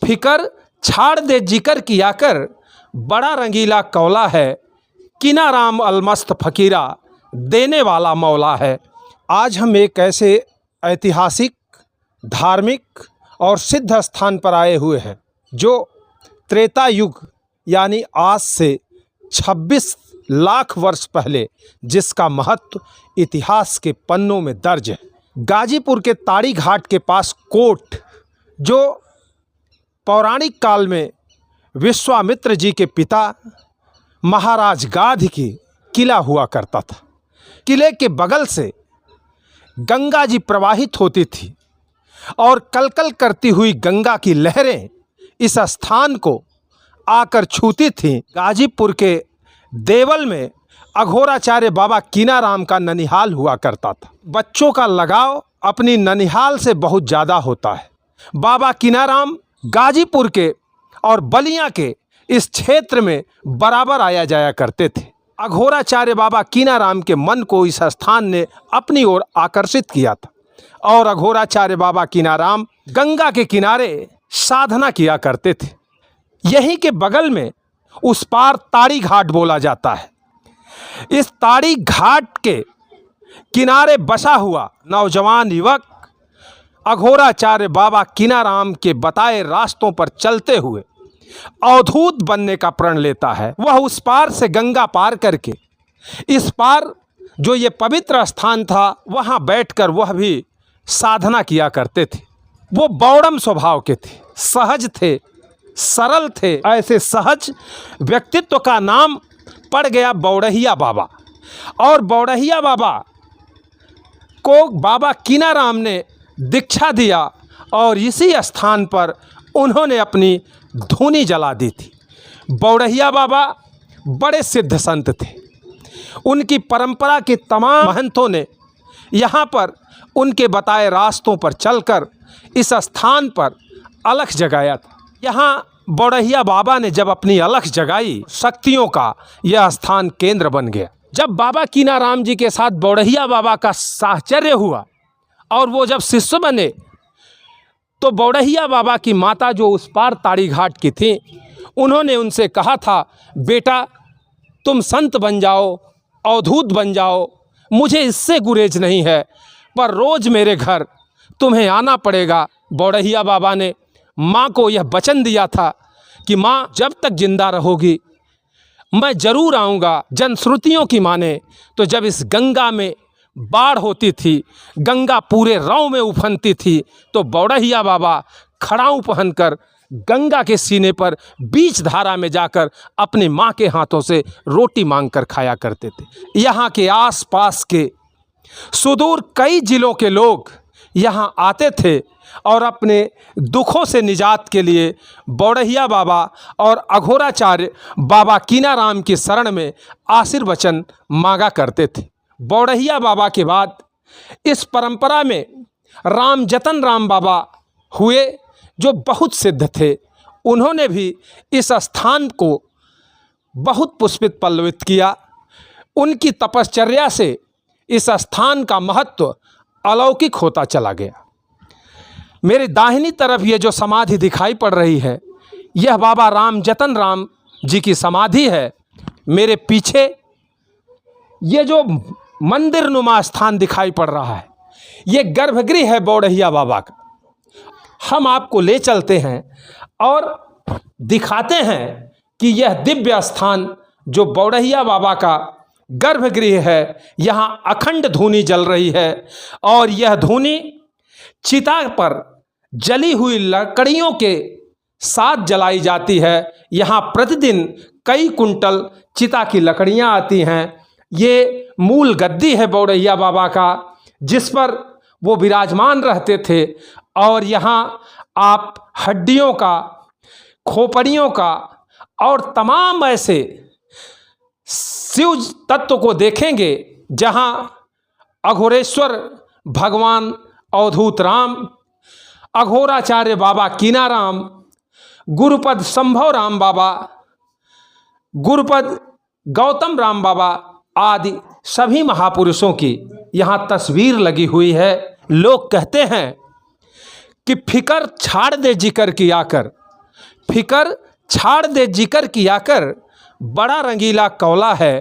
फिकर छाड़ दे जिक्र किया कर, बड़ा रंगीला कौला है, किना राम अलमस्त फ़कीरा, देने वाला मौला है। आज हम एक ऐसे ऐतिहासिक, धार्मिक और सिद्ध स्थान पर आए हुए हैं जो त्रेता युग यानी आज से 26 लाख वर्ष पहले जिसका महत्व इतिहास के पन्नों में दर्ज है। गाजीपुर के ताड़ी घाट के पास कोट, जो पौराणिक काल में विश्वामित्र जी के पिता महाराज गाध की किला हुआ करता था। किले के बगल से गंगा जी प्रवाहित होती थी और कलकल करती हुई गंगा की लहरें इस स्थान को आकर छूती थीं। गाजीपुर के देवल में अघोराचार्य बाबा कीनाराम का ननिहाल हुआ करता था। बच्चों का लगाव अपनी ननिहाल से बहुत ज़्यादा होता है। बाबा कीनाराम गाजीपुर के और बलिया के इस क्षेत्र में बराबर आया जाया करते थे। अघोराचार्य बाबा कीनाराम के मन को इस स्थान ने अपनी ओर आकर्षित किया था और अघोराचार्य बाबा कीनाराम गंगा के किनारे साधना किया करते थे। यहीं के बगल में उस पार ताड़ी घाट बोला जाता है। इस ताड़ी घाट के किनारे बसा हुआ नौजवान युवक अघोराचार्य बाबा कीनाराम के बताए रास्तों पर चलते हुए अवधूत बनने का प्रण लेता है। वह उस पार से गंगा पार करके इस पार जो ये पवित्र स्थान था वहाँ बैठकर वह भी साधना किया करते थे। वो बौड़म स्वभाव के थे, सहज थे, सरल थे। ऐसे सहज व्यक्तित्व का नाम पड़ गया बौड़हिया बाबा। और बौड़हिया बाबा को बाबा कीनाराम ने दीक्षा दिया और इसी स्थान पर उन्होंने अपनी धूनी जला दी थी। बौड़हिया बाबा बड़े सिद्ध संत थे। उनकी परंपरा के तमाम महंतों ने यहाँ पर उनके बताए रास्तों पर चलकर इस स्थान पर अलख जगाया था। यहाँ बौड़हिया बाबा ने जब अपनी अलख जगाई, शक्तियों का यह स्थान केंद्र बन गया। जब बाबा कीनाराम जी के साथ बौड़हिया बाबा का साहचर्य हुआ और वो जब शिष्य बने तो बौड़हिया बाबा की माता जो उस पार ताड़ी घाट की थी, उन्होंने उनसे कहा था, बेटा तुम संत बन जाओ, अवधूत बन जाओ, मुझे इससे गुरेज नहीं है, पर रोज़ मेरे घर तुम्हें आना पड़ेगा। बौड़हिया बाबा ने माँ को यह वचन दिया था कि माँ जब तक जिंदा रहोगी मैं ज़रूर आऊँगा। जनश्रुतियों की माने तो जब इस गंगा में बाढ़ होती थी, गंगा पूरे रौ में उफनती थी, तो बौड़हिया बाबा खड़ाऊँ पहनकर गंगा के सीने पर बीच धारा में जाकर अपनी माँ के हाथों से रोटी मांगकर खाया करते थे। यहाँ के आसपास के सुदूर कई जिलों के लोग यहाँ आते थे और अपने दुखों से निजात के लिए बौड़हिया बाबा और अघोराचार्य बाबा कीनाराम की शरण में आशीर्वचन मांगा करते थे। बौड़हिया बाबा के बाद इस परंपरा में रामजतन राम बाबा हुए जो बहुत सिद्ध थे। उन्होंने भी इस स्थान को बहुत पुष्पित पल्लवित किया। उनकी तपश्चर्या से इस स्थान का महत्व अलौकिक होता चला गया। मेरे दाहिनी तरफ ये जो समाधि दिखाई पड़ रही है, यह बाबा रामजतन राम जी की समाधि है। मेरे पीछे ये जो मंदिर नुमा स्थान दिखाई पड़ रहा है, ये गर्भगृह है बौड़हिया बाबा का। हम आपको ले चलते हैं और दिखाते हैं कि यह दिव्य स्थान जो बौड़हिया बाबा का गर्भगृह है, यहाँ अखंड धूनी जल रही है और यह धूनी चिता पर जली हुई लकड़ियों के साथ जलाई जाती है। यहाँ प्रतिदिन कई कुंटल चिता की लकड़ियाँ आती हैं। ये मूल गद्दी है बौड़हिया बाबा का, जिस पर वो विराजमान रहते थे और यहाँ आप हड्डियों का, खोपड़ियों का और तमाम ऐसे शिव तत्व को देखेंगे जहाँ अघोरेश्वर भगवान अवधूत राम, अघोराचार्य बाबा कीनाराम, गुरुपद संभव राम बाबा, गुरुपद गौतम राम बाबा आदि सभी महापुरुषों की यहाँ तस्वीर लगी हुई है। लोग कहते हैं कि फिकर छाड़ दे जिक्र किया कर, फिकर छाड़ दे जिक्र किया कर, बड़ा रंगीला कौला है,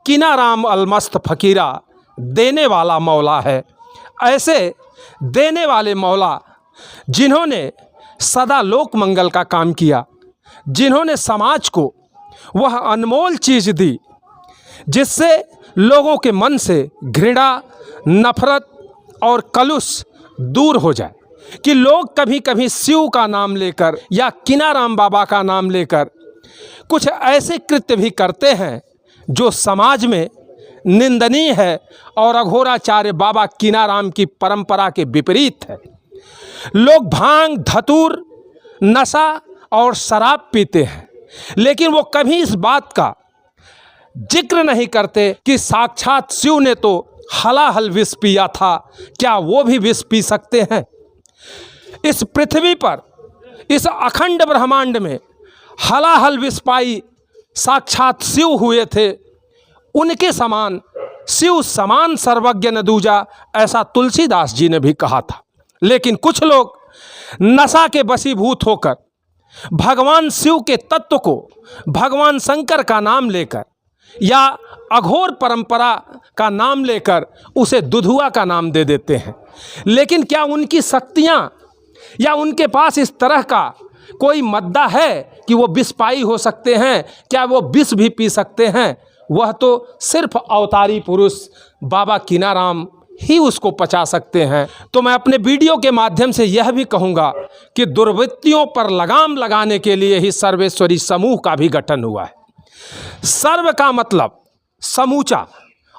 किना राम अलमस्त फ़कीरा, देने वाला मौला है। ऐसे देने वाले मौला जिन्होंने सदा लोक मंगल का काम किया, जिन्होंने समाज को वह अनमोल चीज़ दी जिससे लोगों के मन से घृणा, नफरत और कलुष दूर हो जाए, कि लोग कभी कभी शिव का नाम लेकर या किनाराम बाबा का नाम लेकर कुछ ऐसे कृत्य भी करते हैं जो समाज में निंदनीय है और अघोराचार्य बाबा किनाराम की परंपरा के विपरीत है। लोग भांग, धतूर, नशा और शराब पीते हैं, लेकिन वो कभी इस बात का जिक्र नहीं करते कि साक्षात शिव ने तो हलाहल विष पिया था, क्या वो भी विष पी सकते हैं? इस पृथ्वी पर, इस अखंड ब्रह्मांड में हलाहल विष पाई साक्षात शिव हुए थे। उनके समान, शिव समान सर्वज्ञ न दूजा, ऐसा तुलसीदास जी ने भी कहा था। लेकिन कुछ लोग नशा के वशीभूत होकर भगवान शिव के तत्व को भगवान शंकर का नाम लेकर या अघोर परंपरा का नाम लेकर उसे दुधुआ का नाम दे देते हैं। लेकिन क्या उनकी शक्तियाँ या उनके पास इस तरह का कोई मद्दा है कि वो विष पाई हो सकते हैं? क्या वो विष भी पी सकते हैं? वह तो सिर्फ अवतारी पुरुष बाबा किनाराम ही उसको पचा सकते हैं। तो मैं अपने वीडियो के माध्यम से यह भी कहूँगा कि दुर्वृत्तियों पर लगाम लगाने के लिए ही सर्वेश्वरी समूह का भी गठन हुआ है। सर्व का मतलब समूचा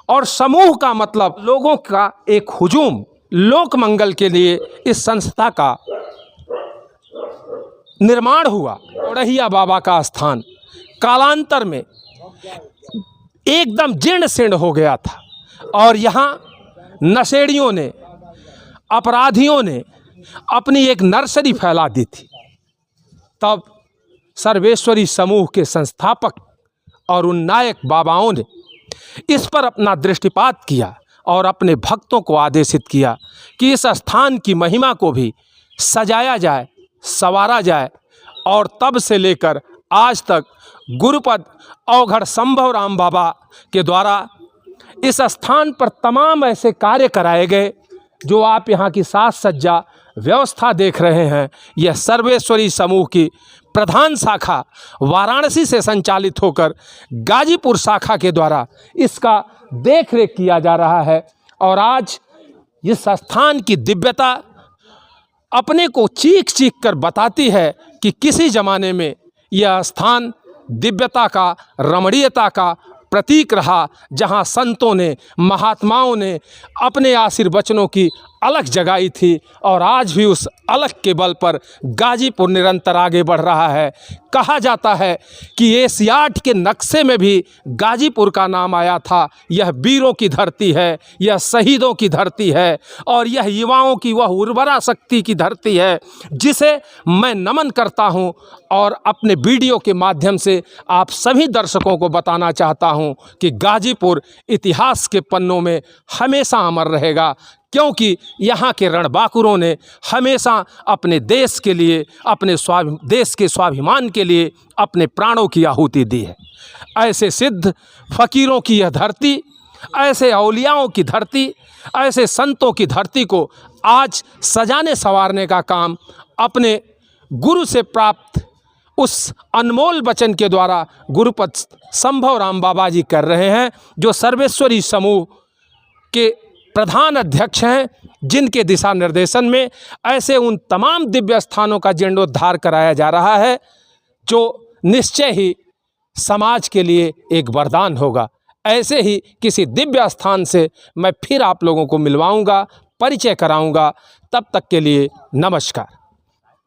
और समूह का मतलब लोगों का एक हुजूम। लोक मंगल के लिए इस संस्था का निर्माण हुआ। ओढ़िया बाबा का स्थान कालांतर में एकदम जीर्ण शीर्ण हो गया था और यहाँ नशेड़ियों ने, अपराधियों ने अपनी एक नर्सरी फैला दी थी। तब सर्वेश्वरी समूह के संस्थापक और उन नायक बाबाओं ने इस पर अपना दृष्टिपात किया और अपने भक्तों को आदेशित किया कि इस स्थान की महिमा को भी सजाया जाए, संवारा जाए। और तब से लेकर आज तक गुरुपद अवघड़ संभव राम बाबा के द्वारा इस स्थान पर तमाम ऐसे कार्य कराए गए जो आप यहाँ की साज सज्जा व्यवस्था देख रहे हैं। यह सर्वेश्वरी समूह की प्रधान शाखा वाराणसी से संचालित होकर गाजीपुर शाखा के द्वारा इसका देख रेख किया जा रहा है। और आज इस स्थान की दिव्यता अपने को चीख चीख कर बताती है कि किसी ज़माने में यह स्थान दिव्यता का, रमणीयता का प्रतीक रहा, जहाँ संतों ने, महात्माओं ने अपने आशीर्वचनों की अलख जगाई थी। और आज भी उस अलख के बल पर गाजीपुर निरंतर आगे बढ़ रहा है। कहा जाता है कि एशियाड के नक्शे में भी गाजीपुर का नाम आया था। यह वीरों की धरती है, यह शहीदों की धरती है और यह युवाओं की वह उर्वरा शक्ति की धरती है जिसे मैं नमन करता हूं। और अपने वीडियो के माध्यम से आप सभी दर्शकों को बताना चाहता हूं कि गाजीपुर इतिहास के पन्नों में हमेशा अमर रहेगा, क्योंकि यहाँ के रणबांकुरों ने हमेशा अपने देश के लिए, अपने देश के स्वाभिमान के लिए अपने प्राणों की आहुति दी है। ऐसे सिद्ध फकीरों की यह धरती, ऐसे औलियाओं की धरती, ऐसे संतों की धरती को आज सजाने संवारने का काम अपने गुरु से प्राप्त उस अनमोल वचन के द्वारा गुरुपद संभव राम बाबा जी कर रहे हैं, जो सर्वेश्वरी समूह के प्रधान अध्यक्ष हैं, जिनके दिशा निर्देशन में ऐसे उन तमाम दिव्य स्थानों का जीर्णोद्धार कराया जा रहा है जो निश्चय ही समाज के लिए एक वरदान होगा। ऐसे ही किसी दिव्य स्थान से मैं फिर आप लोगों को मिलवाऊंगा, परिचय कराऊंगा। तब तक के लिए नमस्कार।